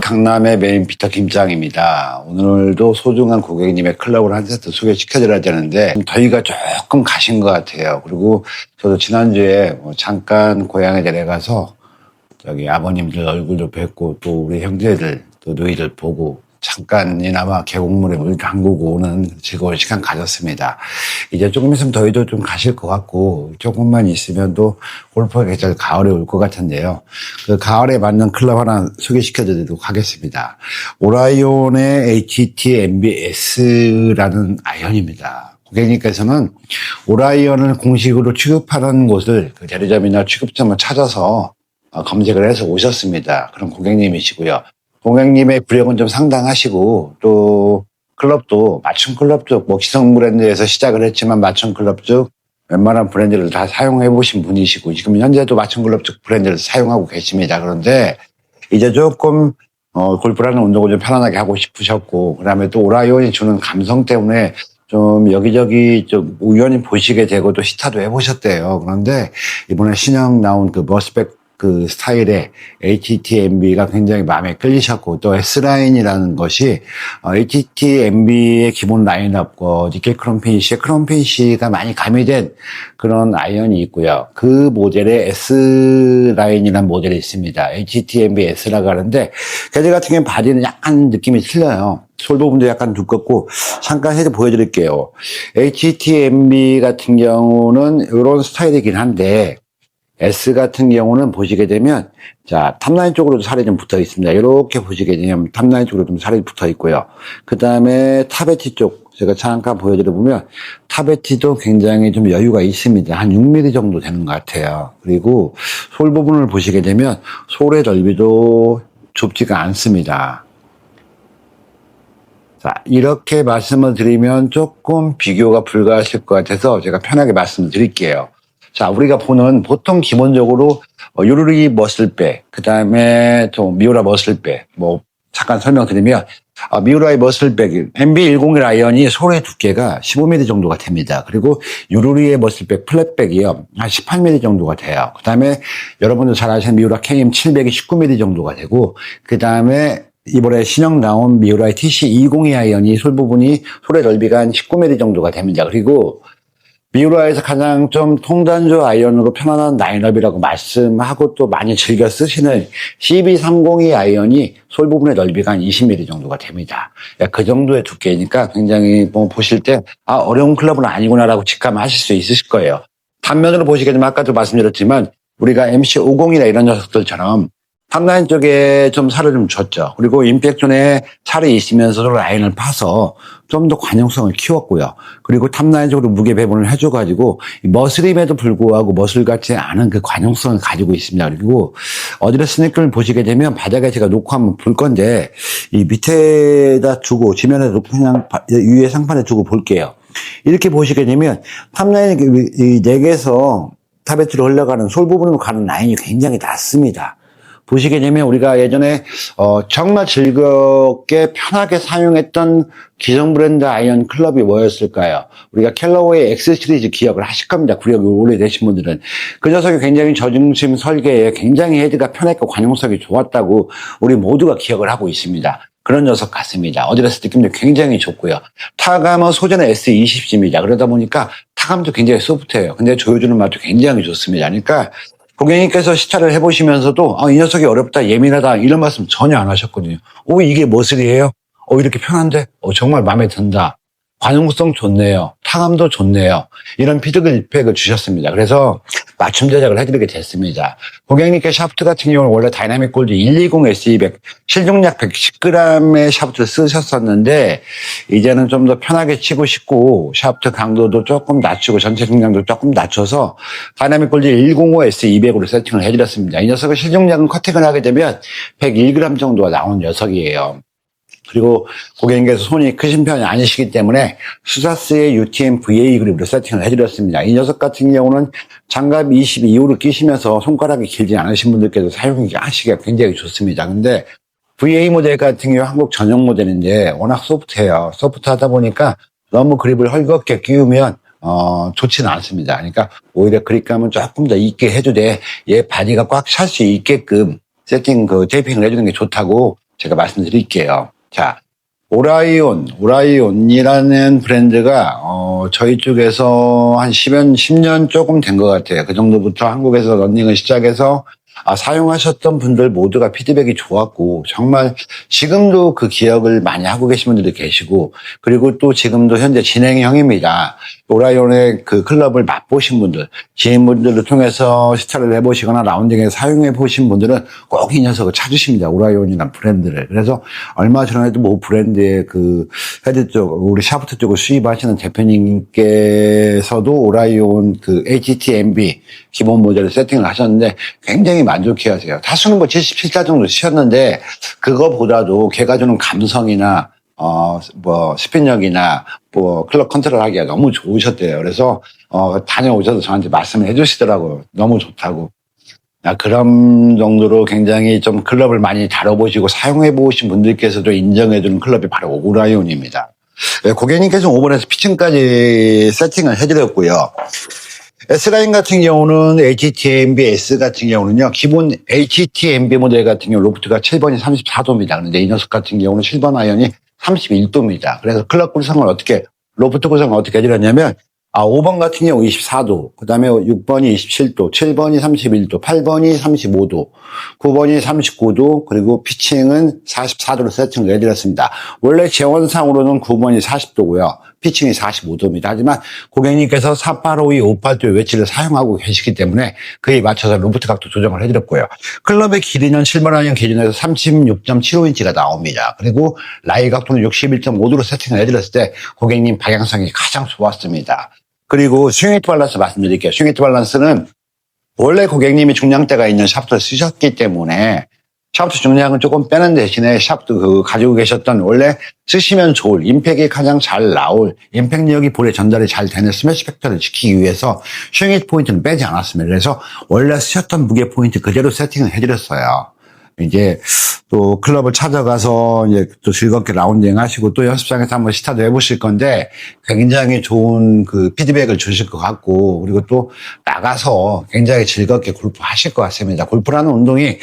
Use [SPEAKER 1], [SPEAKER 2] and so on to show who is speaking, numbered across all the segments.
[SPEAKER 1] 강남의 메인 피터 김장입니다. 오늘도 소중한 고객님의 클럽을 한 세트 소개시켜드려야 되는데 더위가 조금 가신 것 같아요. 그리고 저도 지난주에 잠깐 고향에 내려가서 저기 아버님들 얼굴도 뵙고 또 우리 형제들 또 누이들 보고 잠깐이나마 계곡물에 물 담그고 오는 즐거운 시간 가졌습니다. 이제 조금 있으면 더위도 좀 가실 것 같고 조금만 있으면 또 골프 계절 가을에 올 것 같은데요. 그 가을에 맞는 클럽 하나 소개시켜 드리도록 하겠습니다. 오라이온의 HT-MBS라는 아이언입니다. 고객님께서는 오라이언을 공식으로 취급하는 곳을 그 대리점이나 취급점을 찾아서 검색을 해서 오셨습니다. 그런 고객님이시고요. 고객님의 구력은 좀 상당하시고 또 클럽도 맞춤 클럽 쪽 기성 브랜드에서 시작을 했지만 맞춤 클럽 쪽 웬만한 브랜드를 다 사용해 보신 분이시고 지금 현재도 맞춤 클럽 쪽 브랜드를 사용하고 계십니다. 그런데 이제 조금 골프라는 운동을 좀 편안하게 하고 싶으셨고 그다음에 또 오라이온이 주는 감성 때문에 좀 여기저기 좀 우연히 보시게 되고 또 시타도 해보셨대요. 그런데 이번에 신형 나온 그 머스백 그 스타일의 HT-MB가 굉장히 마음에 끌리셨고 또 S라인이라는 것이 HT-MB의 기본 라인업과 니켈 크롬 피니쉬의 크롬 피니쉬가 많이 가미된 그런 아이언이 있고요. 그 모델에 S라인이라는 모델이 있습니다. HT-MB S라고 하는데 걔들 같은 경우는 바디는 약간 느낌이 틀려요. 솔 부분도 약간 두껍고 잠깐 해서 보여드릴게요. HT-MB 같은 경우는 이런 스타일이긴 한데 S 같은 경우는 보시게 되면 자 탑라인 쪽으로도 살이 좀 붙어 있습니다. 이렇게 보시게 되면 탑라인 쪽으로 좀 살이 붙어 있고요. 그 다음에 탑 엣지 쪽 제가 잠깐 보여드려 보면 탑 엣지도 굉장히 좀 여유가 있습니다. 한 6mm 정도 되는 것 같아요. 그리고 솔 부분을 보시게 되면 솔의 넓이도 좁지가 않습니다. 자, 이렇게 말씀을 드리면 조금 비교가 불가하실 것 같아서 제가 편하게 말씀을 드릴게요. 자, 우리가 보는 보통 기본적으로 요루리 머슬백, 그 다음에 또 미우라 머슬백, 잠깐 설명드리면 미우라의 머슬백, MB101 아이언이 솔의 두께가 15mm 정도가 됩니다. 그리고 요루리의 머슬백 플랫백이요 한 18mm 정도가 돼요. 그 다음에 여러분들 잘 아시는 미우라 KM700이 19mm 정도가 되고 그 다음에 이번에 신형 나온 미우라의 TC202 아이언이 솔 부분이 솔의 넓이가 한 19mm 정도가 됩니다. 그리고 미우라에서 가장 좀 통단조 아이언으로 편안한 라인업이라고 말씀하고 또 많이 즐겨 쓰시는 CB302 아이언이 솔 부분의 넓이가 한 20mm 정도가 됩니다. 그 정도의 두께니까 굉장히 보실 때 어려운 클럽은 아니구나라고 직감하실 수 있으실 거예요. 단면으로 보시게 되면 아까도 말씀드렸지만 우리가 MC501이나 이런 녀석들처럼 탑라인 쪽에 좀 살을 좀 줬죠. 그리고 임팩존에 살이 있으면서도 라인을 파서 좀 더 관용성을 키웠고요. 그리고 탑라인 쪽으로 무게 배분을 해줘가지고 머슬임에도 불구하고 머슬 같지 않은 그 관용성을 가지고 있습니다. 그리고 어디를 스니커를 보시게 되면 바닥에 제가 놓고 한번 볼 건데 이 밑에다 두고 지면에 놓고 그냥 위에 상판에 두고 볼게요. 이렇게 보시게 되면 탑라인 이 넥에서 탑에트로 흘러가는 솔 부분으로 가는 라인이 굉장히 낮습니다. 보시게 되면 우리가 예전에 정말 즐겁게 편하게 사용했던 기성 브랜드 아이언 클럽이 뭐였을까요? 우리가 캘러웨이 X 시리즈 기억을 하실 겁니다. 구력이 오래되신 분들은. 그 녀석이 굉장히 저중심 설계에 굉장히 헤드가 편했고 관용성이 좋았다고 우리 모두가 기억을 하고 있습니다. 그런 녀석 같습니다. 어디랬을 때 느낌도 굉장히 좋고요. 타감은 소재는 S20G입니다. 그러다 보니까 타감도 굉장히 소프트해요. 근데 조여주는 맛도 굉장히 좋습니다. 그러니까 고객님께서 시타를 해보시면서도 이 녀석이 어렵다, 예민하다 이런 말씀 전혀 안 하셨거든요. 이게 머슬이에요? 이렇게 편한데? 정말 마음에 든다. 관용성 좋네요. 타감도 좋네요. 이런 피드백을 주셨습니다. 그래서 맞춤 제작을 해드리게 됐습니다. 고객님께 샤프트 같은 경우는 원래 다이나믹 골드 120 S200 실중량 110g의 샤프트를 쓰셨었는데 이제는 좀 더 편하게 치고 싶고 샤프트 강도도 조금 낮추고 전체 중량도 조금 낮춰서 다이나믹 골드 105 S200으로 세팅을 해드렸습니다. 이 녀석은 실중량은 커팅을 하게 되면 101g 정도가 나오는 녀석이에요. 그리고 고객님께서 손이 크신 편이 아니시기 때문에 수사스의 UTM VA 그립으로 세팅을 해드렸습니다. 이 녀석 같은 경우는 장갑 22호를 끼시면서 손가락이 길지 않으신 분들께도 사용하시기가 굉장히 좋습니다. 근데 VA 모델 같은 경우 한국 전용 모델인데 워낙 소프트해요. 소프트하다 보니까 너무 그립을 헐겁게 끼우면 좋지는 않습니다. 그러니까 오히려 그립감은 조금 더 있게 해도 돼. 얘 바디가 꽉 찰 수 있게끔 세팅 테이핑을 해주는 게 좋다고 제가 말씀드릴게요. 자, 오라이온이라는 브랜드가, 저희 쪽에서 한 10년 조금 된 것 같아요. 그 정도부터 한국에서 러닝을 시작해서, 사용하셨던 분들 모두가 피드백이 좋았고, 정말 지금도 그 기억을 많이 하고 계신 분들도 계시고, 그리고 또 지금도 현재 진행형입니다. 오라이온의 그 클럽을 맛보신 분들, 지인분들을 통해서 시타를 해보시거나 라운딩에 사용해보신 분들은 꼭 이 녀석을 찾으십니다. 오라이온이라는 브랜드를. 그래서 얼마 전에도 뭐 브랜드의 그 헤드 쪽, 우리 샤프트 쪽을 수입하시는 대표님께서도 오라이온 그 HTMB 기본 모델을 세팅을 하셨는데 굉장히 만족해 하세요. 타수는 뭐 77타 정도 치셨는데 그거보다도 걔가 주는 감성이나 스핀력이나 클럽 컨트롤 하기가 너무 좋으셨대요. 그래서, 다녀오셔서 저한테 말씀을 해주시더라고요. 너무 좋다고. 그런 정도로 굉장히 좀 클럽을 많이 다뤄보시고 사용해보신 분들께서도 인정해주는 클럽이 바로 오라이온입니다. 고객님께서 5번에서 피칭까지 세팅을 해드렸고요. S라인 같은 경우는 HTMB S 같은 경우는요, 기본 HTMB 모델 같은 경우 로프트가 7번이 34도입니다. 그런데 이 녀석 같은 경우는 7번 아이언이 31도입니다. 그래서 클럽 구성을 로프트 구성을 어떻게 해드렸냐면, 5번 같은 경우 24도, 그 다음에 6번이 27도, 7번이 31도, 8번이 35도, 9번이 39도, 그리고 피칭은 44도로 세팅을 해드렸습니다. 원래 재원상으로는 9번이 40도고요. 피칭이 45도입니다. 하지만 고객님께서 4852, 582 웨지를 사용하고 계시기 때문에 그에 맞춰서 로프트 각도 조정을 해드렸고요. 클럽의 길이는 7번 아이언 기준에서 36.75인치가 나옵니다. 그리고 라이 각도는 61.5도로 세팅을 해드렸을 때 고객님 방향성이 가장 좋았습니다. 그리고 스윙 히트 밸런스 말씀드릴게요. 스윙 히트 밸런스는 원래 고객님이 중량대가 있는 샤프트를 쓰셨기 때문에 샤프트 중량은 조금 빼는 대신에 샤프트 가지고 계셨던 원래 쓰시면 좋을 임팩이 가장 잘 나올 임팩력이 볼에 전달이 잘 되는 스매시 팩터를 지키기 위해서 스윙 히트 포인트는 빼지 않았습니다. 그래서 원래 쓰셨던 무게 포인트 그대로 세팅을 해드렸어요. 이제 또 클럽을 찾아가서 이제 또 즐겁게 라운딩 하시고 또 연습장에서 한번 시타도 해보실 건데 굉장히 좋은 그 피드백을 주실 것 같고 그리고 또 나가서 굉장히 즐겁게 골프 하실 것 같습니다. 골프라는 운동이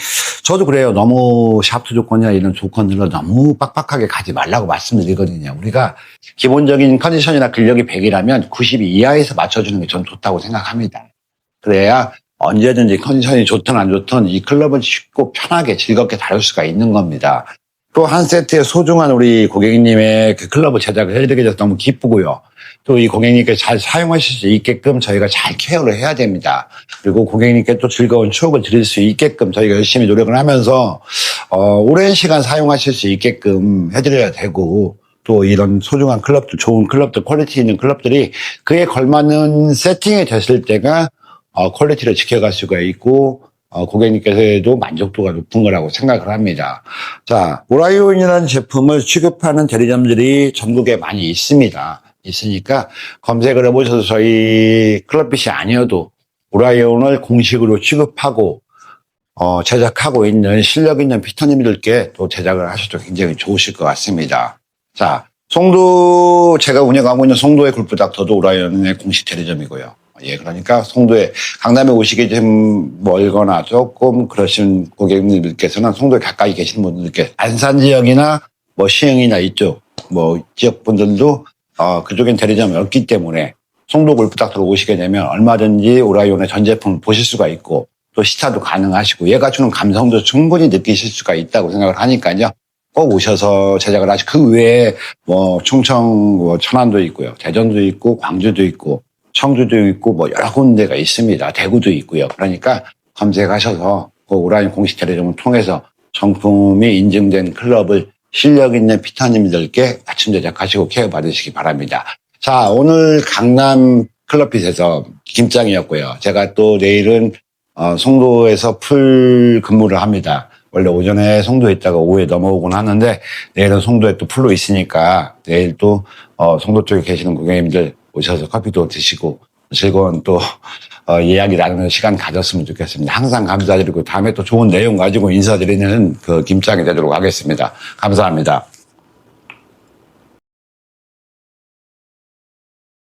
[SPEAKER 1] 저도 그래요. 너무 샤프트 조건이나 이런 조건들로 너무 빡빡하게 가지 말라고 말씀드리거든요. 우리가 기본적인 컨디션이나 근력이 100이라면 90 이하에서 맞춰주는 게 저는 좋다고 생각합니다. 그래야 언제든지 컨디션이 좋든 안 좋든 이 클럽은 쉽고 편하게 즐겁게 다룰 수가 있는 겁니다. 또 한 세트의 소중한 우리 고객님의 그 클럽을 제작을 해드리게 돼서 너무 기쁘고요. 또 이 고객님께 잘 사용하실 수 있게끔 저희가 잘 케어를 해야 됩니다. 그리고 고객님께 또 즐거운 추억을 드릴 수 있게끔 저희가 열심히 노력을 하면서 오랜 시간 사용하실 수 있게끔 해드려야 되고 또 이런 소중한 클럽들, 좋은 클럽들, 퀄리티 있는 클럽들이 그에 걸맞는 세팅이 됐을 때가 퀄리티를 지켜갈 수가 있고, 고객님께서도 만족도가 높은 거라고 생각을 합니다. 자, 오라이온이라는 제품을 취급하는 대리점들이 전국에 많이 있습니다. 있으니까 검색을 해보셔서 저희 클럽빛이 아니어도 오라이온을 공식으로 취급하고, 제작하고 있는 실력 있는 피터님들께 또 제작을 하셔도 굉장히 좋으실 것 같습니다. 자, 제가 운영하고 있는 송도의 골프닥터도 오라이온의 공식 대리점이고요. 예, 그러니까 송도에, 강남에 오시기 좀 멀거나 조금 그러신 고객님들께서는 송도에 가까이 계시는 분들께 안산 지역이나 시흥이나 이쪽, 지역 분들도, 그쪽엔 대리점이 없기 때문에 송도 골프닥터로 오시게 되면 얼마든지 오라이온의 전 제품을 보실 수가 있고 또 시타도 가능하시고 얘가 주는 감성도 충분히 느끼실 수가 있다고 생각을 하니까요. 꼭 오셔서 제작을 하시고 그 외에 충청, 천안도 있고요. 대전도 있고 광주도 있고 청주도 있고 여러 군데가 있습니다. 대구도 있고요. 그러니까 검색하셔서 그 오라이온 공식 대리점을 통해서 정품이 인증된 클럽을 실력 있는 피터님들께 맞춤 제작하시고 케어 받으시기 바랍니다. 자, 오늘 강남 클럽핏에서 김장이었고요. 제가 또 내일은 송도에서 풀 근무를 합니다. 원래 오전에 송도에 있다가 오후에 넘어오곤 하는데 내일은 송도에 또 풀로 있으니까 내일 또 송도 쪽에 계시는 고객님들 오셔서 커피도 드시고 즐거운 또 이야기 나누는 시간 가졌으면 좋겠습니다. 항상 감사드리고 다음에 또 좋은 내용 가지고 인사드리는 그 김장이 되도록 하겠습니다. 감사합니다.